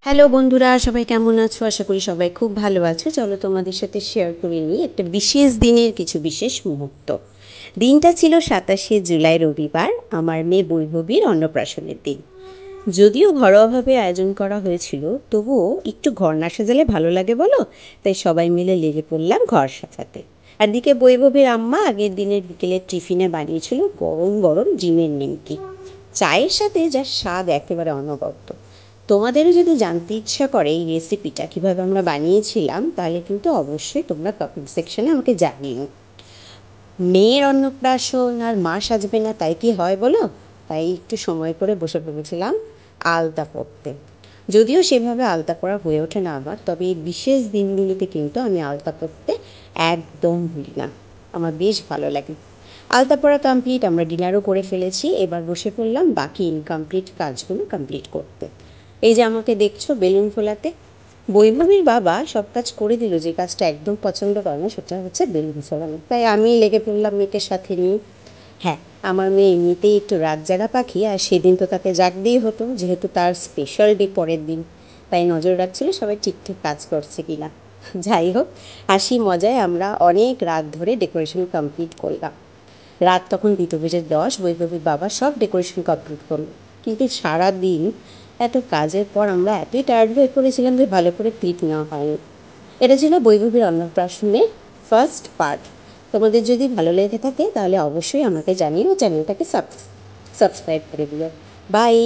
Hello বন্ধুরা, সবাই কেমন আছো? আশা করি সবাই খুব ভালো আছো। চলো তোমাদের সাথে শেয়ার করে নিই একটা বিশেষ দিনের কিছু বিশেষ মুহূর্ত। দিনটা ছিল 27শে জুলাই, রবিবার, আমার মেয়ে বৈভবীর অন্নপ্রাশনের দিন। যদিও ঘরোয়াভাবে আয়োজন করা হয়েছিল, তবুও একটু ঘর না সাজালে ভালো লাগে বলো? তাই সবাই মিলে লেগে পড়লাম ঘর সাজাতে। আর দিকে বৈভবীর আম্মা আগের দিনের বিকেলের টিফিনে বানিয়েছিল গরম গরম ডিমের নিমকি। চায়ের সাথে যার স্বাদ একেবারে অনবদ্য। তোমাদেরও যদি জানতে ইচ্ছা করে এই রেসিপিটা কীভাবে আমরা বানিয়েছিলাম, তাহলে কিন্তু অবশ্যই তোমরা কমেন্ট সেকশনে আমাকে জানিও। মেয়ের অন্নপ্রাশন আর মা সাজবে না তাই কি হয় বলো? তাই একটু সময় করে বসে পড়েছিলাম আলতা পরতে। যদিও সেভাবে আলতা পরা হয়ে ওঠে না আমার, তবে এই বিশেষ দিনগুলিতে কিন্তু আমি আলতা পরতে একদম ভুলি না। আমার বেশ ভালো লাগে। আলতা পরা কমপ্লিট, আমরা ডিনারও করে ফেলেছি। এবার বসে পড়লাম বাকি ইনকমপ্লিট কাজগুলো কমপ্লিট করতে। এই যে আমাকে দেখছো বেলুন ফোলাতে, বৈভবীর বাবা সব কাজ করে দিল, যে কাজটা একদম পছন্দ করে না সেটা হচ্ছে বেলুন ফোলানো। তাই আমি লেগে পড়লাম মেয়েকে সাথে নিয়ে। হ্যাঁ, আমার মেয়ে এমনিতেই একটু রাত জাগা পাখি, আর সেদিন তো তাকে জাগতেই হতো, যেহেতু তার স্পেশাল ডে পরের দিন। তাই নজর রাখছিল সবাই ঠিকঠাক কাজ করছে কিনা। যাই হোক, হাসি মজায় আমরা অনেক রাত ধরে ডেকোরেশন কমপ্লিট করলাম। রাত তখন 2:10, বৈভবীর বাবা সব ডেকোরেশন কমপ্লিট করলো। কিন্তু সারা দিন এত কাজের পর আমরা এতই টায়ার্ড হয়ে পড়েছিলাম যে ভালো করে ক্লিপ নেওয়া হয়নি। এটা ছিল বৈভবীর অন্নপ্রাশনের ফার্স্ট পার্ট। তোমাদের যদি ভালো লেগে থাকে তাহলে অবশ্যই আমাকে জানিও, চ্যানেলটাকে সাবস্ক্রাইব করে দিও। বাই।